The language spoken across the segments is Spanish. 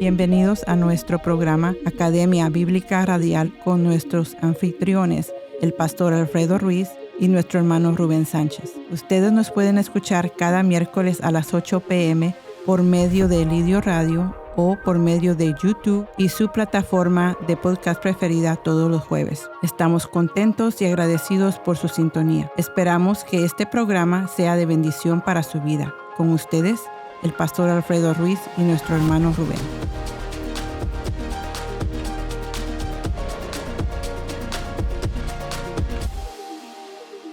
Bienvenidos a nuestro programa Academia Bíblica Radial con nuestros anfitriones, el pastor Alfredo Ruiz y nuestro hermano Rubén Sánchez. Ustedes nos pueden escuchar cada miércoles a las 8 p.m. por medio de Lidio Radio o por medio de YouTube y su plataforma de podcast preferida todos los jueves. Estamos contentos y agradecidos por su sintonía. Esperamos que este programa sea de bendición para su vida. Con ustedes, el pastor Alfredo Ruiz y nuestro hermano Rubén.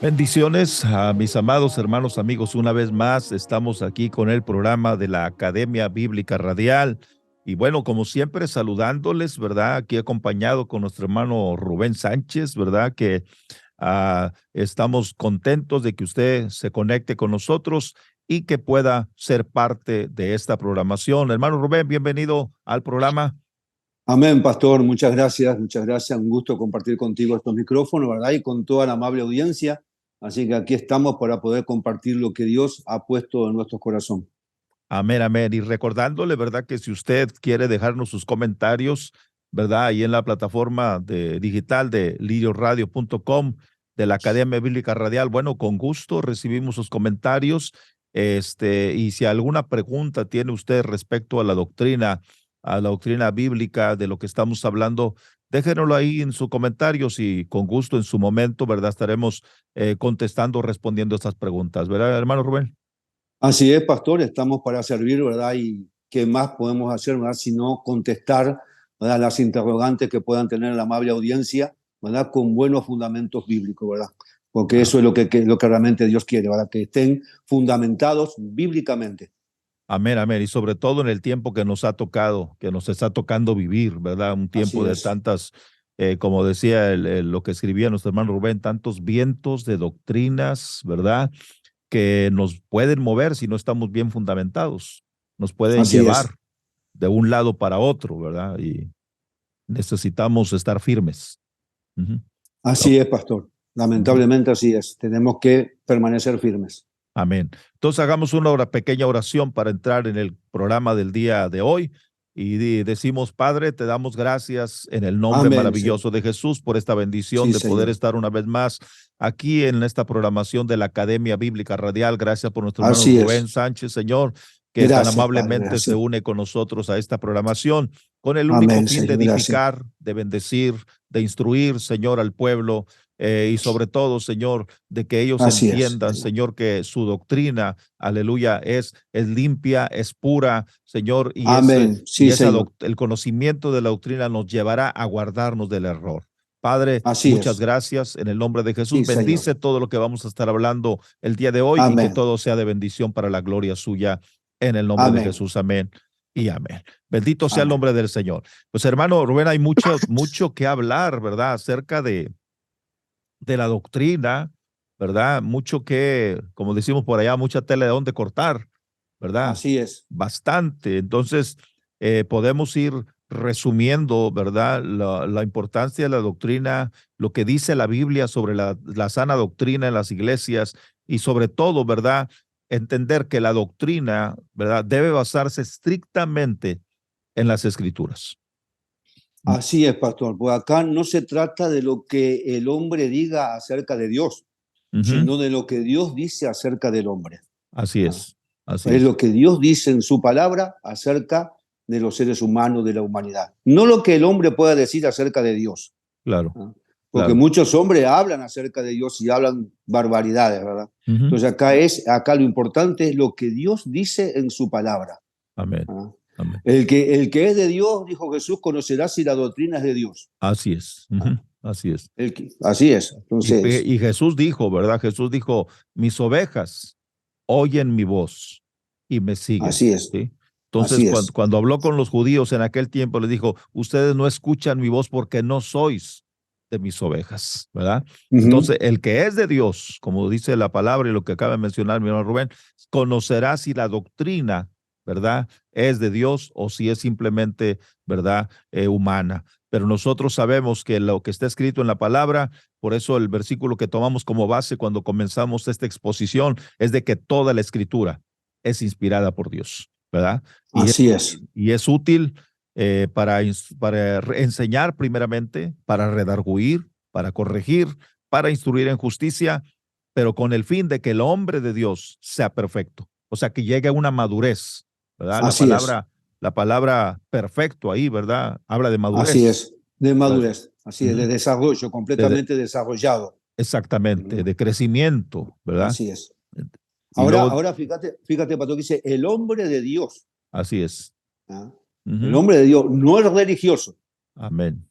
Bendiciones a mis amados hermanos, amigos. Una vez más estamos aquí con el programa de la Academia Bíblica Radial. Y bueno, como siempre, saludándoles, ¿verdad? Aquí acompañado con nuestro hermano Rubén Sánchez, ¿verdad? Que estamos contentos de que usted se conecte con nosotros y que pueda ser parte de esta programación. Hermano Rubén, bienvenido al programa. Amén, pastor. Muchas gracias, muchas gracias. Un gusto compartir contigo estos micrófonos, ¿verdad? Y con toda la amable audiencia. Así que aquí estamos para poder compartir lo que Dios ha puesto en nuestro corazón. Amén, amén. Y recordándole, ¿verdad? Que si usted quiere dejarnos sus comentarios, ¿verdad? Ahí en la plataforma digital de lidioradio.com de la Academia Bíblica Radial, bueno, con gusto recibimos sus comentarios. Y si alguna pregunta tiene usted respecto a la doctrina bíblica de lo que estamos hablando, déjenoslo ahí en sus comentarios y con gusto en su momento, ¿verdad? Estaremos contestando, respondiendo estas preguntas, ¿verdad, hermano Rubén? Así es, pastor, estamos para servir, ¿verdad? Y qué más podemos hacer, ¿verdad? Sino contestar, ¿verdad? Las interrogantes que puedan tener la amable audiencia, ¿verdad? Con buenos fundamentos bíblicos, ¿verdad? Porque eso es lo que realmente Dios quiere, ¿verdad? Que estén fundamentados bíblicamente. Amén, amén. Y sobre todo en el tiempo que nos ha tocado, que nos está tocando vivir, ¿verdad? Un tiempo de tantas, como decía lo que escribía nuestro hermano Rubén, tantos vientos de doctrinas, ¿verdad? Que nos pueden mover si no estamos bien fundamentados. Nos pueden llevar de un lado para otro, ¿verdad? Y necesitamos estar firmes. Así es, pastor. Lamentablemente así es. Tenemos que permanecer firmes. Amén. Entonces hagamos una pequeña oración para entrar en el programa del día de hoy y decimos, Padre, te damos gracias en el nombre maravilloso de Jesús por esta bendición de poder estar una vez más aquí en esta programación de la Academia Bíblica Radial. Gracias por nuestro hermano Rubén Sánchez, Señor, que tan amablemente se une con nosotros a esta programación con el único fin de edificar, de bendecir, de instruir, Señor, al pueblo. Y sobre todo, Señor, de que ellos entiendan, Señor, que su doctrina, aleluya, es limpia, es pura, Señor, y, el conocimiento de la doctrina nos llevará a guardarnos del error. Padre, muchas gracias en el nombre de Jesús. Bendice todo lo que vamos a estar hablando el día de hoy y que todo sea de bendición para la gloria suya en el nombre de Jesús. Amén. Y amén. Bendito sea el nombre del Señor. Pues hermano Rubén, hay mucho que hablar, ¿verdad? Acerca de la doctrina, ¿verdad? Mucho que, como decimos por allá, mucha tela de donde cortar, ¿verdad? Así es. Bastante. Entonces, podemos ir resumiendo, ¿verdad? La importancia de la doctrina, lo que dice la Biblia sobre la sana doctrina en las iglesias y sobre todo, ¿verdad? Entender que la doctrina, ¿verdad? Debe basarse estrictamente en las Escrituras. Así es, pastor. Pues acá no se trata de lo que el hombre diga acerca de Dios, sino de lo que Dios dice acerca del hombre. Así es. Es lo que Dios dice en su palabra acerca de los seres humanos, de la humanidad. No lo que el hombre pueda decir acerca de Dios. Claro. Porque muchos hombres hablan acerca de Dios y hablan barbaridades, ¿verdad? Entonces acá lo importante es lo que Dios dice en su palabra. Amén. Amén. El que es de Dios, dijo Jesús, conocerá si la doctrina es de Dios. Así es. Así es. Así es. Entonces, y Jesús dijo, ¿verdad? Jesús dijo, mis ovejas oyen mi voz y me siguen. Así es. ¿Sí? Entonces, cuando habló con los judíos en aquel tiempo, les dijo, ustedes no escuchan mi voz porque no sois de mis ovejas, ¿verdad? Entonces, el que es de Dios, como dice la palabra y lo que acaba de mencionar mi hermano Rubén, conocerá si la doctrina, ¿verdad?, es de Dios o si es simplemente, ¿verdad?, humana. Pero nosotros sabemos que lo que está escrito en la palabra, por eso el versículo que tomamos como base cuando comenzamos esta exposición es de que toda la escritura es inspirada por Dios, ¿verdad? Así es. Y es útil para enseñar primeramente, para redarguir, para corregir, para instruir en justicia, pero con el fin de que el hombre de Dios sea perfecto. O sea, que llegue a una madurez, ¿verdad? Así es. La palabra perfecto ahí, ¿verdad? Habla de madurez. Así es, de ¿verdad? madurez, así es, de desarrollo, completamente desarrollado. Exactamente, de crecimiento, ¿verdad? Así es. Y Ahora, luego, ahora fíjate, Pastor, que dice el hombre de Dios. así es. ¿Ah? El hombre de Dios no es religioso. Amén.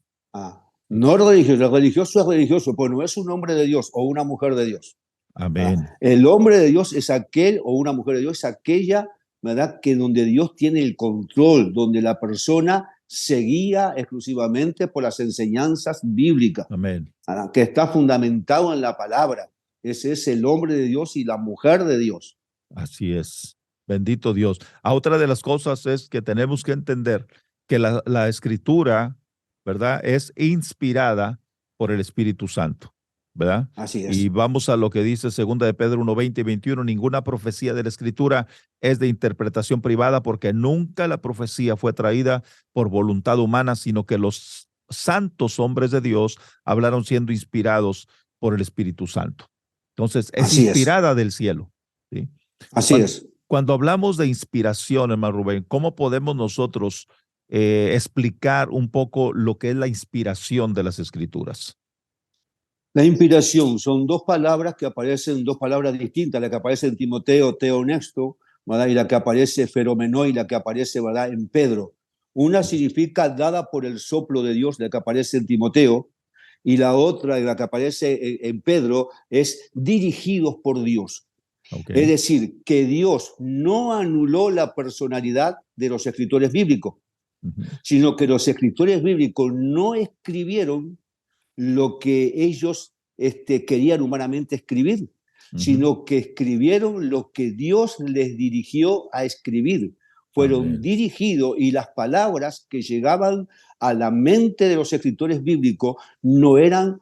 No es religioso. El religioso es religioso, pues no es un hombre de Dios o una mujer de Dios. Amén. El hombre de Dios es aquel, o una mujer de Dios es aquella, ¿verdad?, que donde Dios tiene el control, donde la persona se guía exclusivamente por las enseñanzas bíblicas. Amén. Que está fundamentado en la palabra. Ese es el hombre de Dios y la mujer de Dios. Así es. Bendito Dios. Otra de las cosas es que tenemos que entender que la escritura, ¿verdad?, es inspirada por el Espíritu Santo, ¿verdad? Así es. Y vamos a lo que dice 2 de Pedro 1:20 y 21. Ninguna profecía de la escritura es de interpretación privada, porque nunca la profecía fue traída por voluntad humana, sino que los santos hombres de Dios hablaron siendo inspirados por el Espíritu Santo. Entonces, es inspirada del cielo, ¿sí? Así es. Cuando hablamos de inspiración, hermano Rubén, ¿cómo podemos nosotros explicar un poco lo que es la inspiración de las Escrituras? La inspiración son dos palabras que aparecen, dos palabras distintas, la que aparece en Timoteo, teonesto, ¿verdad?, y la que aparece feromenó, y la que aparece, ¿verdad?, en Pedro. Una significa dada por el soplo de Dios, la que aparece en Timoteo, y la otra, la que aparece en Pedro, es dirigidos por Dios. Okay. Es decir, que Dios no anuló la personalidad de los escritores bíblicos, sino que los escritores bíblicos no escribieron lo que ellos querían humanamente escribir, sino que escribieron lo que Dios les dirigió a escribir. Fueron dirigidos, y las palabras que llegaban a la mente de los escritores bíblicos no eran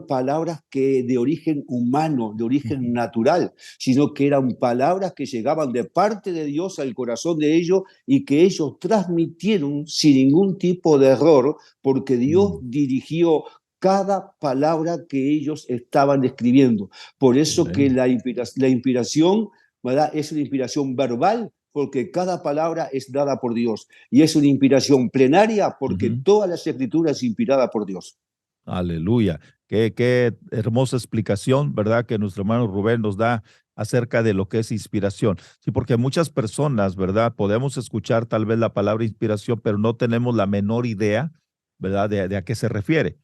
palabras de origen humano, de origen natural, sino que eran palabras que llegaban de parte de Dios al corazón de ellos, y que ellos transmitieron sin ningún tipo de error, porque Dios dirigió cada palabra que ellos estaban escribiendo. Por eso que la inspiración, ¿verdad?, es una inspiración verbal, porque cada palabra es dada por Dios, y es una inspiración plenaria, porque todas las escrituras son inspiradas por Dios. Aleluya. Qué hermosa explicación, ¿verdad?, que nuestro hermano Rubén nos da acerca de lo que es inspiración. Sí, porque muchas personas, ¿verdad?, podemos escuchar tal vez la palabra inspiración, pero no tenemos la menor idea, ¿verdad?, de a qué se refiere.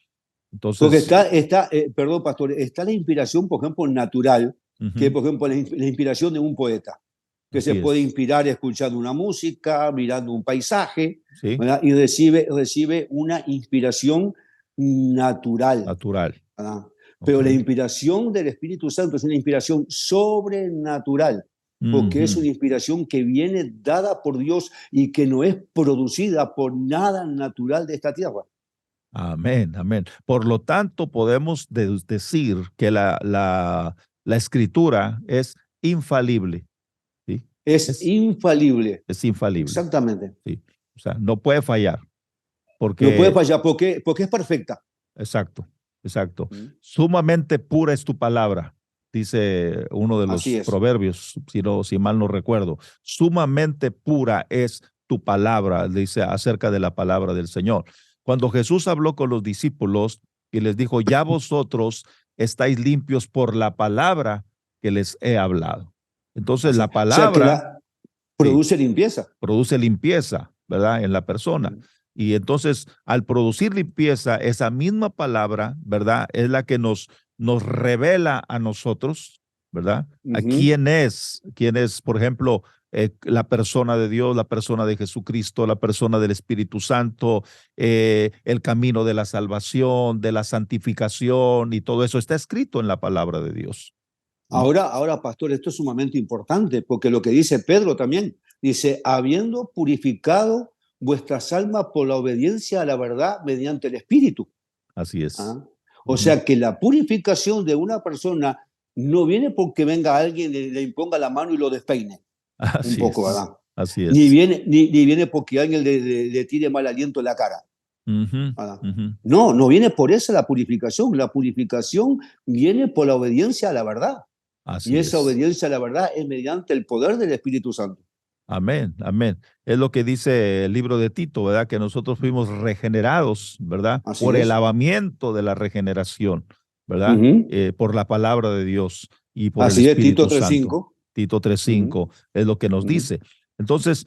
Entonces, porque perdón, pastor, está la inspiración, por ejemplo, natural, que es, por ejemplo, la inspiración de un poeta, que se puede inspirar escuchando una música, mirando un paisaje, ¿sí?, y recibe una inspiración natural. ¿verdad? Pero la inspiración del Espíritu Santo es una inspiración sobrenatural, porque es una inspiración que viene dada por Dios y que no es producida por nada natural de esta tierra. Amén, amén. Por lo tanto, podemos decir que la escritura es infalible. ¿Sí? Es infalible. Es infalible. Exactamente. Sí. O sea, no puede fallar. Porque, no puede fallar porque es perfecta. Exacto, exacto. Sumamente pura es tu palabra, dice uno de los proverbios, si mal no recuerdo. Sumamente pura es tu palabra, dice acerca de la palabra del Señor. Cuando Jesús habló con los discípulos y les dijo, ya vosotros estáis limpios por la palabra que les he hablado. Entonces la palabra produce limpieza. Produce limpieza, ¿verdad?, en la persona. Y entonces, al producir limpieza, esa misma palabra, ¿verdad?, es la que nos revela a nosotros, ¿verdad?, a quién es, por ejemplo, la persona de Dios, la persona de Jesucristo, la persona del Espíritu Santo, el camino de la salvación, de la santificación, y todo eso está escrito en la palabra de Dios. Ahora, pastor, esto es sumamente importante, porque lo que dice Pedro también, dice, habiendo purificado vuestras almas por la obediencia a la verdad mediante el Espíritu. Así es. O sea que la purificación de una persona no viene porque venga alguien, le imponga la mano y lo despeine. Así un poco, es. ¿verdad? Así Ni es. viene, ni viene porque alguien le tire mal aliento en la cara. No, no viene por eso la purificación. La purificación viene por la obediencia a la verdad. Y Así esa es. obediencia a la verdad es mediante el poder del Espíritu Santo. Amén, amén. Es lo que dice el libro de Tito, ¿verdad? Que nosotros fuimos regenerados, ¿verdad? Así Por el es. lavamiento de la regeneración, ¿verdad? Uh-huh. Por la palabra de Dios y por el Así es, Tito Espíritu Santo. 3:5. Tito Uh-huh. 3:5 es lo que nos Uh-huh. dice. Entonces,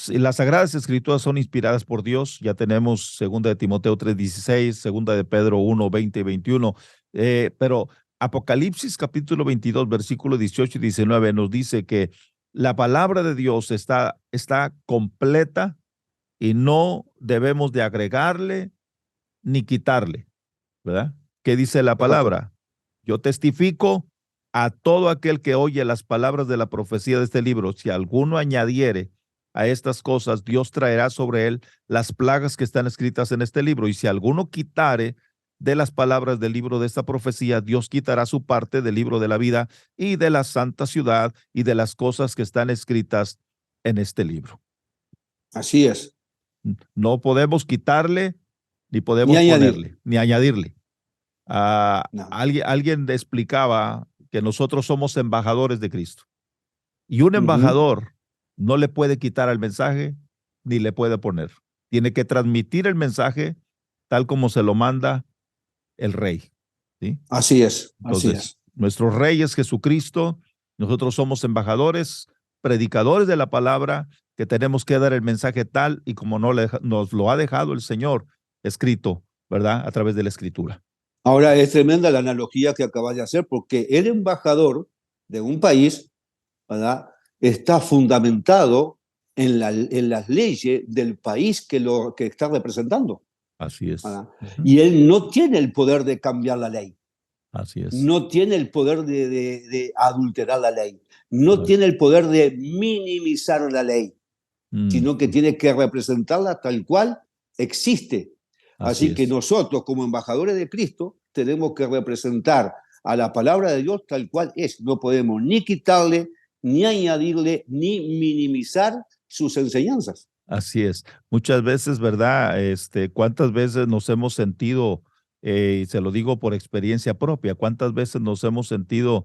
las Sagradas Escrituras son inspiradas por Dios. Ya tenemos 2 de Timoteo 3:16, 2 de Pedro 1:20 y 21. Pero Apocalipsis capítulo 22, versículo 18 y 19 nos dice que la palabra de Dios está completa y no debemos de agregarle ni quitarle, ¿verdad? ¿Qué dice la palabra? Yo testifico a todo aquel que oye las palabras de la profecía de este libro, si alguno añadiere a estas cosas, Dios traerá sobre él las plagas que están escritas en este libro, y si alguno quitare de las palabras del libro de esta profecía, Dios quitará su parte del libro de la vida y de la santa ciudad y de las cosas que están escritas en este libro. Así es. No podemos quitarle, ni Ni podemos añadir. ponerle, ni añadirle. No. Alguien explicaba que nosotros somos embajadores de Cristo. Y un Uh-huh. embajador no le puede quitar al mensaje ni le puede poner. Tiene que transmitir el mensaje tal como se lo manda el rey. ¿Sí? Así es. Así Entonces, es. nuestro rey es Jesucristo. Nosotros somos embajadores, predicadores de la palabra, que tenemos que dar el mensaje tal y como nos lo ha dejado el Señor escrito, ¿verdad? A través de la Escritura. Ahora, es tremenda la analogía que acabas de hacer, porque el embajador de un país, ¿verdad?, está fundamentado en las leyes del país que está representando. Así es. ¿Verdad? Y él no tiene el poder de cambiar la ley. Así es. No tiene el poder de adulterar la ley. No tiene el poder de minimizar la ley, sino que tiene que representarla tal cual existe. Así que nosotros, como embajadores de Cristo, tenemos que representar a la palabra de Dios tal cual es. No podemos ni quitarle, ni añadirle, ni minimizar sus enseñanzas. Así es. Muchas veces, ¿verdad? ¿Cuántas veces nos hemos sentido, y se lo digo por experiencia propia, cuántas veces nos hemos sentido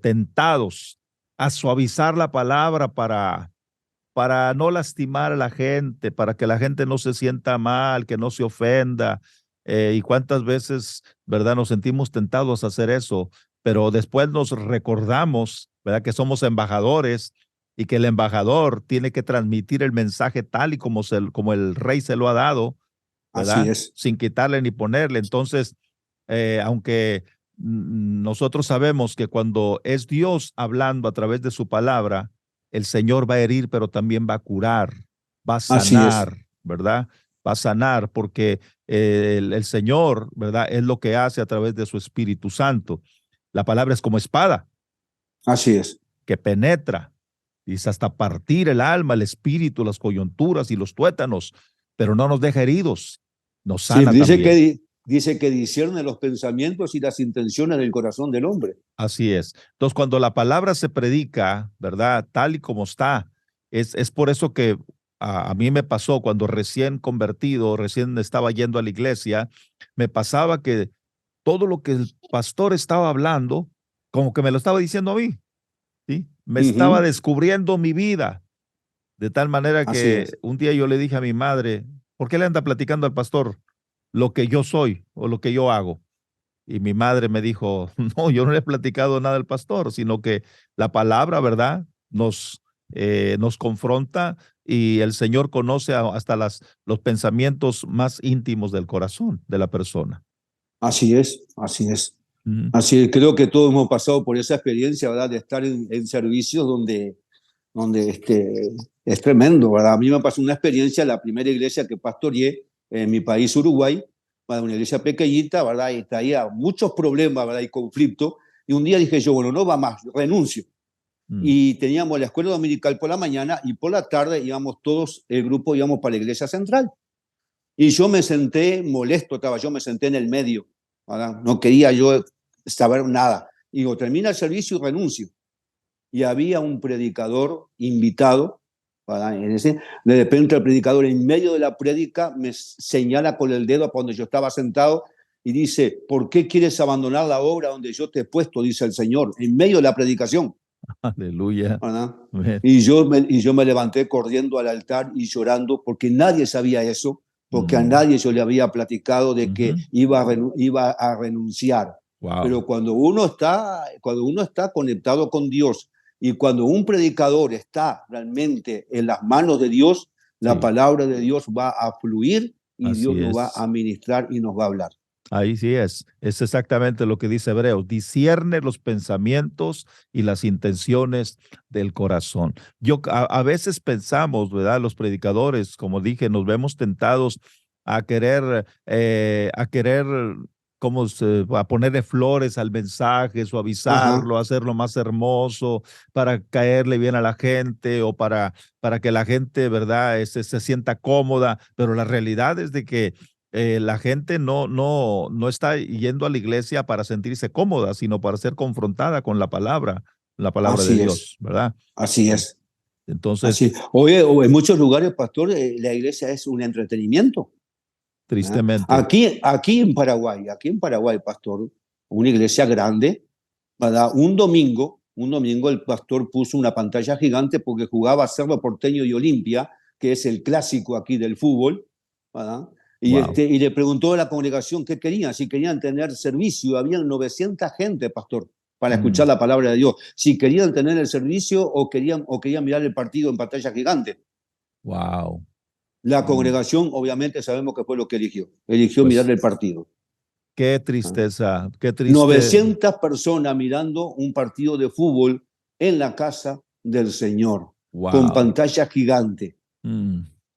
tentados a suavizar la palabra para no lastimar a la gente, para que la gente no se sienta mal, que no se ofenda? Y cuántas veces, ¿verdad? Nos sentimos tentados a hacer eso, pero después nos recordamos, ¿verdad? Que somos embajadores y que el embajador tiene que transmitir el mensaje tal y como el rey se lo ha dado, ¿verdad? Así es. Sin quitarle ni ponerle. Entonces, aunque nosotros sabemos que cuando es Dios hablando a través de su palabra, el Señor va a herir, pero también va a curar, va a sanar, ¿verdad? Va a sanar porque el Señor, ¿verdad? Es lo que hace a través de su Espíritu Santo. La palabra es como espada. Así es. Que penetra, dice, hasta partir el alma, el espíritu, las coyunturas y los tuétanos, pero no nos deja heridos, nos sana también. Dice que discierne los pensamientos y las intenciones del corazón del hombre. Así es. Entonces, cuando la palabra se predica, ¿verdad? Tal y como está, es por eso que a mí me pasó cuando recién convertido, recién estaba yendo a la iglesia, me pasaba que todo lo que el pastor estaba hablando, como que me lo estaba diciendo a mí, ¿sí? Me estaba descubriendo mi vida, de tal manera que un día yo le dije a mi madre, ¿por qué le anda platicando al pastor lo que yo soy o lo que yo hago? Y mi madre me dijo, no, yo no le he platicado nada al pastor, sino que la palabra, ¿verdad? Nos confronta y el Señor conoce hasta los pensamientos más íntimos del corazón de la persona. Así es, así es. Así es, creo que todos hemos pasado por esa experiencia, ¿verdad? De estar en servicios donde es tremendo, ¿verdad? A mí me pasó una experiencia, la primera iglesia que pastoreé en mi país, Uruguay, ¿verdad? Una iglesia pequeñita, ¿verdad? Y traía muchos problemas, ¿verdad? Y conflictos. Y un día dije yo, bueno, no va más, renuncio. Y teníamos la escuela dominical por la mañana y por la tarde íbamos todos, el grupo íbamos para la iglesia central. Y yo me senté molesto, yo me senté en el medio, ¿verdad? No quería yo saber nada. Y digo, termina el servicio y renuncio. Y había un predicador invitado, ¿verdad? De repente el predicador en medio de la prédica me señala con el dedo para donde yo estaba sentado y dice, ¿por qué quieres abandonar la obra donde yo te he puesto? Dice el Señor, en medio de la predicación. Aleluya. ¿Verdad? Y yo me levanté corriendo al altar y llorando porque nadie sabía eso, porque a nadie yo le había platicado de que iba a renunciar. Wow. Pero cuando uno está conectado con Dios y cuando un predicador está realmente en las manos de Dios, la palabra de Dios va a fluir y Así Dios nos es. va a ministrar y nos va a hablar. Ahí sí es exactamente lo que dice Hebreos, discierne los pensamientos y las intenciones del corazón. A veces pensamos, ¿verdad? Los predicadores, como dije, nos vemos tentados a querer, a ponerle flores al mensaje, suavizarlo, hacerlo más hermoso, para caerle bien a la gente o para que la gente, ¿verdad? Se sienta cómoda, pero la realidad es de que la gente no está yendo a la iglesia para sentirse cómoda, sino para ser confrontada con la palabra de Dios, ¿verdad? Así es. Entonces, oye, en muchos lugares, pastor, la iglesia es un entretenimiento. Tristemente. Aquí en Paraguay, pastor, una iglesia grande, ¿verdad? Un domingo el pastor puso una pantalla gigante porque jugaba Cerro Porteño y Olimpia, que es el clásico aquí del fútbol, ¿verdad? Y le preguntó a la congregación qué querían, si querían tener servicio. Habían 900 gente, pastor, para escuchar la palabra de Dios. Si querían tener el servicio o querían mirar el partido en pantalla gigante. Wow. La congregación, obviamente, sabemos que fue lo que eligió mirar el partido. Qué tristeza, qué triste. 900 personas mirando un partido de fútbol en la casa del Señor, con pantalla gigante.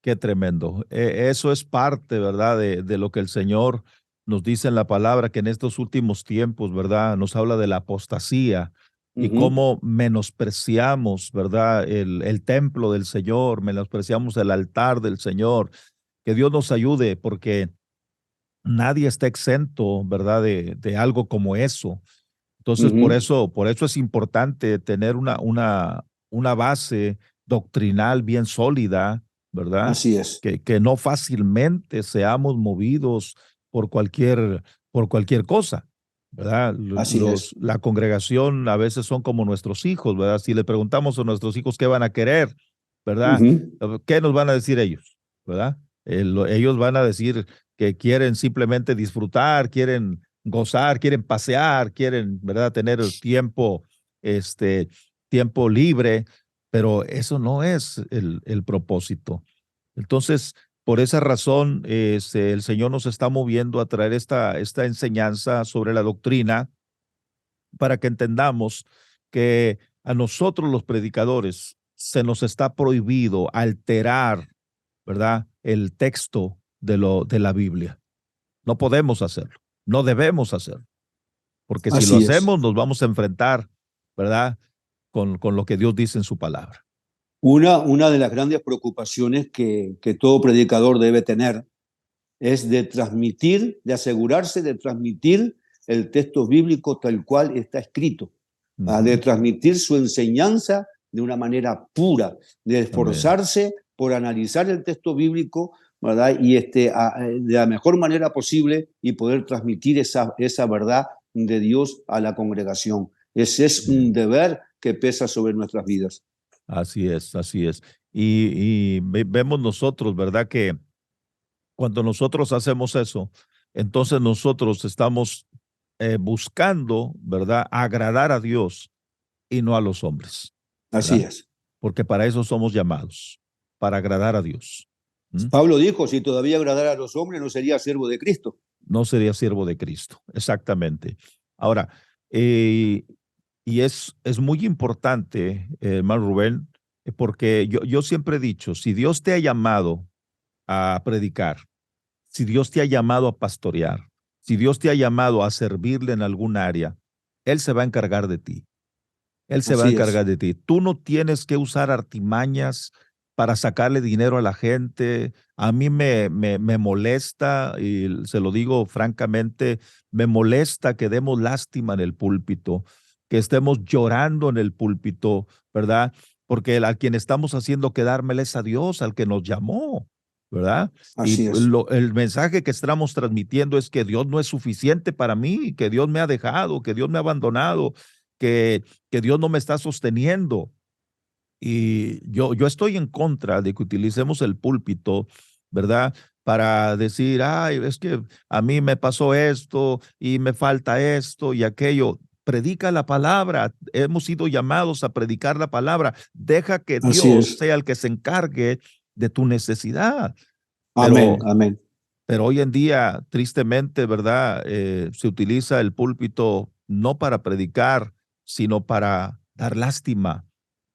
Qué tremendo. Eso es parte, ¿verdad?, de lo que el Señor nos dice en la palabra, que en estos últimos tiempos, ¿verdad?, nos habla de la apostasía y cómo menospreciamos, ¿verdad?, el templo del Señor, menospreciamos el altar del Señor. Que Dios nos ayude, porque nadie está exento, ¿verdad?, de algo como eso. Entonces, por eso es importante tener una base doctrinal bien sólida, ¿verdad? Así es. Que no fácilmente seamos movidos por cualquier cosa, ¿verdad? Así es. La congregación a veces son como nuestros hijos, ¿verdad? Si le preguntamos a nuestros hijos qué van a querer, ¿verdad? ¿Qué nos van a decir ellos, ¿verdad? Ellos van a decir que quieren simplemente disfrutar, quieren gozar, quieren pasear, quieren, ¿verdad?, tener el tiempo libre, pero eso no es el propósito. Entonces, por esa razón, el Señor nos está moviendo a traer esta enseñanza sobre la doctrina para que entendamos que a nosotros los predicadores se nos está prohibido alterar, ¿verdad?, el texto de la Biblia. No podemos hacerlo, no debemos hacerlo, porque si lo hacemos nos vamos a enfrentar, ¿verdad?, con lo que Dios dice en su palabra. Una de las grandes preocupaciones que todo predicador debe tener es de asegurarse de transmitir el texto bíblico tal cual está escrito, de transmitir su enseñanza de una manera pura, de esforzarse por analizar el texto bíblico, ¿verdad? Y de la mejor manera posible y poder transmitir esa verdad de Dios a la congregación. Ese es un deber que pesa sobre nuestras vidas. Así es, así es. Y vemos nosotros, ¿verdad?, que cuando nosotros hacemos eso, entonces nosotros estamos buscando, ¿verdad?, agradar a Dios y no a los hombres, ¿verdad? Así es. Porque para eso somos llamados, para agradar a Dios. Pablo dijo, si todavía agradara a los hombres, no sería siervo de Cristo. No sería siervo de Cristo, exactamente. Ahora, y es muy importante, hermano Rubén, porque yo siempre he dicho, si Dios te ha llamado a predicar, si Dios te ha llamado a pastorear, si Dios te ha llamado a servirle en algún área, Él se va a encargar de ti. Él se va a encargar de ti. Tú no tienes que usar artimañas para sacarle dinero a la gente. A mí me molesta, y se lo digo francamente, me molesta que demos lástima en el púlpito, que estemos llorando en el púlpito, ¿verdad? porque a quien estamos haciendo quedármele es a Dios, al que nos llamó, ¿verdad? Así Y es. el mensaje que estamos transmitiendo es que Dios no es suficiente para mí, que Dios me ha dejado, que Dios me ha abandonado, que Dios no me está sosteniendo. Y yo estoy en contra de que utilicemos el púlpito, ¿verdad? Para decir, ay, es que a mí me pasó esto y me falta esto y aquello. Predica la palabra. Hemos sido llamados a predicar la palabra. Deja que Así Dios es. sea el que se encargue de tu necesidad. Amén, Pero, amén. pero hoy en día, tristemente, ¿verdad? Se utiliza el púlpito no para predicar, sino para dar lástima,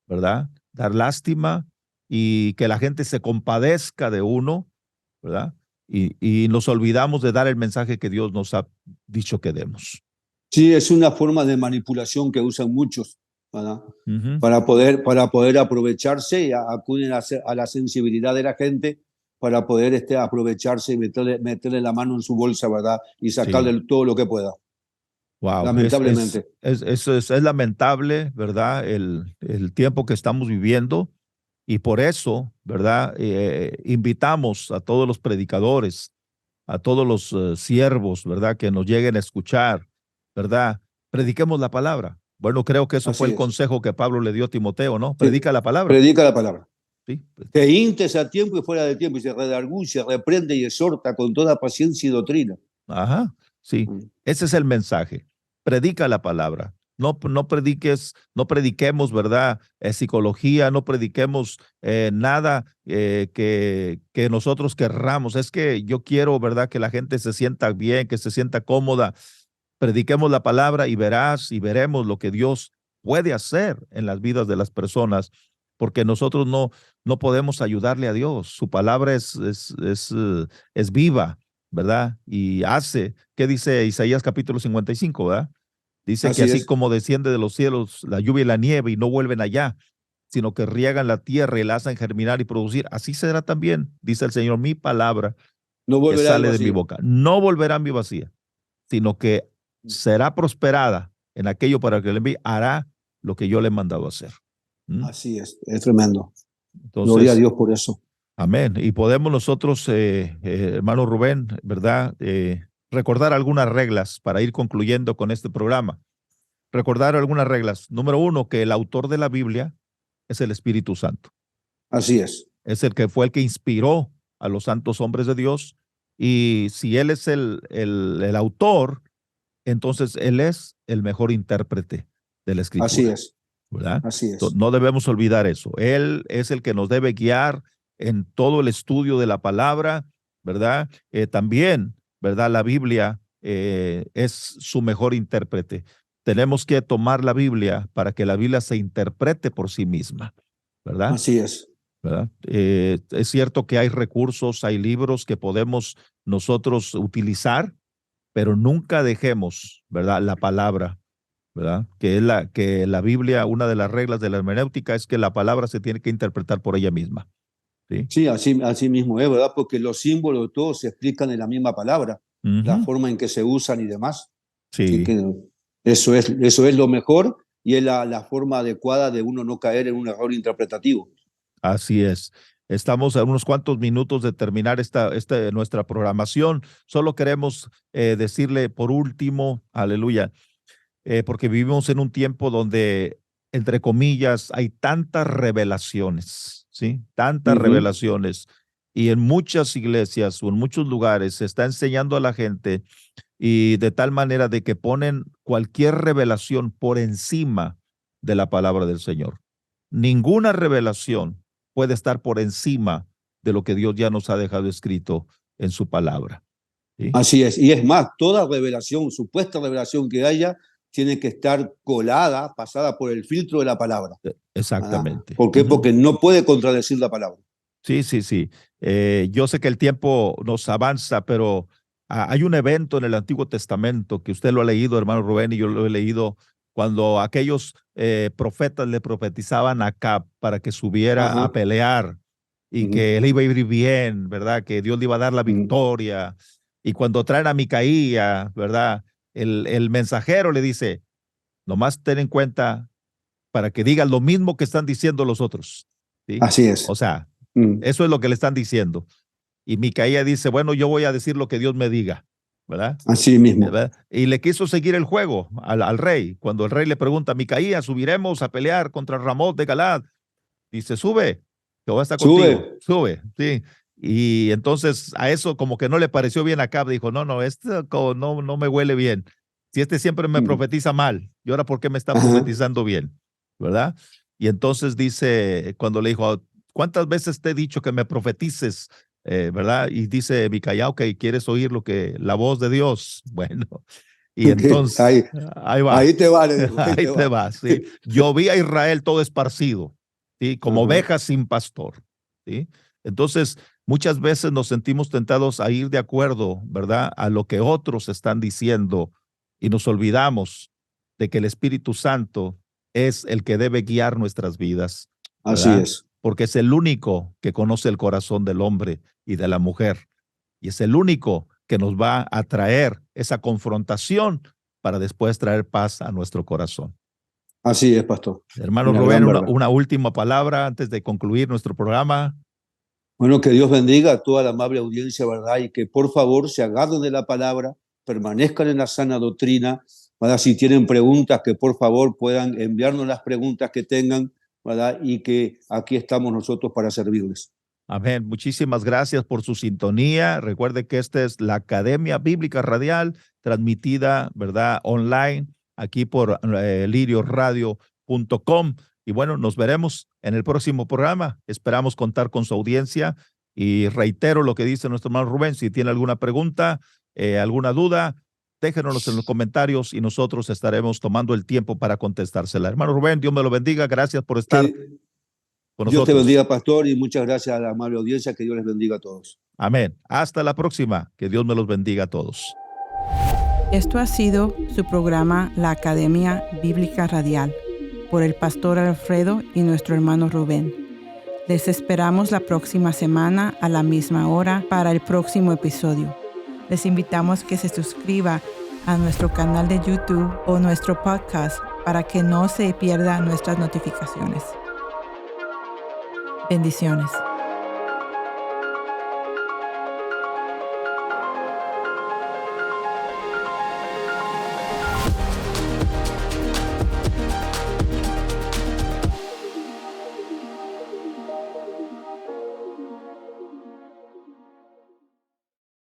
¿verdad? Dar lástima y que la gente se compadezca de uno, ¿verdad? Y nos olvidamos de dar el mensaje que Dios nos ha dicho que demos. Sí, es una forma de manipulación que usan muchos, ¿verdad? Ujú. Para poder aprovecharse y acuden a la sensibilidad de la gente para poder aprovecharse y meterle la mano en su bolsa, ¿verdad? Y Sí. sacarle todo lo que pueda, Wow, lamentablemente. es lamentable, ¿verdad? El tiempo que estamos viviendo y por eso, ¿verdad? Invitamos a todos los predicadores, a todos los siervos, ¿verdad? Que nos lleguen a escuchar, ¿verdad? Prediquemos la palabra. Bueno, creo que eso fue Así el es. consejo que Pablo le dio a Timoteo, ¿no? Sí, Predica la palabra. predica la palabra. Sí, Que intes a tiempo y fuera de tiempo, y se redarguye, reprende y exhorta con toda paciencia y doctrina. ajá, sí. Mm. Ese es el mensaje. Predica la palabra. No prediques, no prediquemos, ¿verdad? Psicología, no prediquemos nada que nosotros querramos. Es que yo quiero, ¿verdad? Que la gente se sienta bien, que se sienta cómoda. Prediquemos la palabra y verás y veremos lo que Dios puede hacer en las vidas de las personas, porque nosotros no podemos ayudarle a Dios. Su palabra es viva, ¿verdad? Y hace, ¿qué dice Isaías capítulo 55, ¿verdad? Dice que Así así es. como desciende de los cielos la lluvia y la nieve y no vuelven allá, sino que riegan la tierra y la hacen germinar y producir, así será también, dice el Señor, mi palabra No que volverá al sale de mi vacío. boca. No volverá a mi vacía, sino que será prosperada en aquello para que le envíe, hará lo que yo le he mandado a hacer. ¿Mm? Así es tremendo. Gloria a Entonces, Dios por eso. amén. Y podemos nosotros, hermano Rubén, ¿verdad? Recordar algunas reglas para ir concluyendo con este programa. Recordar algunas reglas. Número uno, que el autor de la Biblia es el Espíritu Santo. Así es. Es el que fue el que inspiró a los santos hombres de Dios. Y si él es el autor, entonces él es el mejor intérprete de la Así escritura, es. ¿verdad? Así es. No debemos olvidar eso. Él es el que nos debe guiar en todo el estudio de la palabra, ¿verdad? También, ¿verdad? La Biblia es su mejor intérprete. Tenemos que tomar la Biblia para que la Biblia se interprete por sí misma, ¿verdad? Así es. ¿Verdad? Es cierto que hay recursos, hay libros que podemos nosotros utilizar, pero nunca dejemos, ¿verdad? La palabra, ¿verdad? Que la Biblia, una de las reglas de la hermenéutica es que la palabra se tiene que interpretar por ella misma, ¿sí? Sí, así mismo es, ¿verdad? Porque los símbolos todos se explican en la misma palabra, la Ujú. forma en que se usan y demás. Así Sí, que eso es lo mejor y es la forma adecuada de uno no caer en un error interpretativo. así es. Estamos a unos cuantos minutos de terminar nuestra programación. Solo queremos decirle por último, aleluya, porque vivimos en un tiempo donde, entre comillas, hay tantas revelaciones, ¿sí? Tantas Ujú. revelaciones. Y en muchas iglesias o en muchos lugares se está enseñando a la gente y de tal manera de que ponen cualquier revelación por encima de la palabra del Señor. Ninguna revelación puede estar por encima de lo que Dios ya nos ha dejado escrito en su palabra, ¿sí? Así es. Y es más, toda revelación, supuesta revelación que haya, tiene que estar colada, pasada por el filtro de la palabra, ¿verdad? Exactamente. ¿Por qué? Porque no puede contradecir la palabra. Sí, sí, sí. Yo sé que el tiempo nos avanza, pero hay un evento en el Antiguo Testamento que usted lo ha leído, hermano Rubén, y yo lo he leído, cuando aquellos profetas le profetizaban a Acab para que subiera a Ajá. pelear y Ujú. que él iba a ir bien, ¿verdad? Que Dios le iba a dar la Ujú. victoria. Y cuando traen a Micaía, ¿verdad? El mensajero le dice, nomás ten en cuenta para que digas lo mismo que están diciendo los otros. ¿Sí? Así es. O sea, eso es lo que le están diciendo. Y Micaía dice, bueno, yo voy a decir lo que Dios me diga, ¿verdad? Así mismo. ¿Verdad? Y le quiso seguir el juego al rey. Cuando el rey le pregunta, Micaía, ¿subiremos a pelear contra Ramot de Galad? Dice, sube, Jehová está contigo. Sube, sí. Y entonces a eso como que no le pareció bien a Acab. Dijo, no, esto no me huele bien. Si este siempre me profetiza mal, ¿y ahora por qué me está profetizando bien? ¿Verdad? Y entonces dice, cuando le dijo, ¿cuántas veces te he dicho que me profetices? ¿Verdad? Y dice Micaía, ok, ¿quieres oír la voz de Dios? Bueno, y entonces ahí va. Ahí te va, le dijo, ahí te va, sí. Yo vi a Israel todo esparcido, ¿sí? Como ovejas sin pastor, ¿sí? Entonces, muchas veces nos sentimos tentados a ir de acuerdo, ¿verdad?, a lo que otros están diciendo y nos olvidamos de que el Espíritu Santo es el que debe guiar nuestras vidas, ¿verdad? Así es. Porque es el único que conoce el corazón del hombre y de la mujer. Y es el único que nos va a traer esa confrontación para después traer paz a nuestro corazón. Así es, pastor. Hermano Rubén, una última palabra antes de concluir nuestro programa. Bueno, que Dios bendiga a toda la amable audiencia, ¿verdad? Y que por favor se agarren de la palabra, permanezcan en la sana doctrina, ¿verdad? Si tienen preguntas, que por favor puedan enviarnos las preguntas que tengan, ¿verdad? Y que aquí estamos nosotros para servirles. Amén. Muchísimas gracias por su sintonía. Recuerde que esta es la Academia Bíblica Radial, transmitida, ¿verdad?, online, aquí por lirioradio.com. Y bueno, nos veremos en el próximo programa. Esperamos contar con su audiencia. Y reitero lo que dice nuestro hermano Rubén. Si tiene alguna pregunta, alguna duda, déjenos en los comentarios y nosotros estaremos tomando el tiempo para contestársela. Hermano Rubén, Dios me lo bendiga. Gracias por estar con nosotros. Dios te bendiga, pastor, y muchas gracias a la amable audiencia. Que Dios les bendiga a todos. Amén. Hasta la próxima. Que Dios me los bendiga a todos. Esto ha sido su programa La Academia Bíblica Radial, por el pastor Alfredo y nuestro hermano Rubén. Les esperamos la próxima semana a la misma hora para el próximo episodio. Les invitamos que se suscriba a nuestro canal de YouTube o nuestro podcast para que no se pierdan nuestras notificaciones. Bendiciones.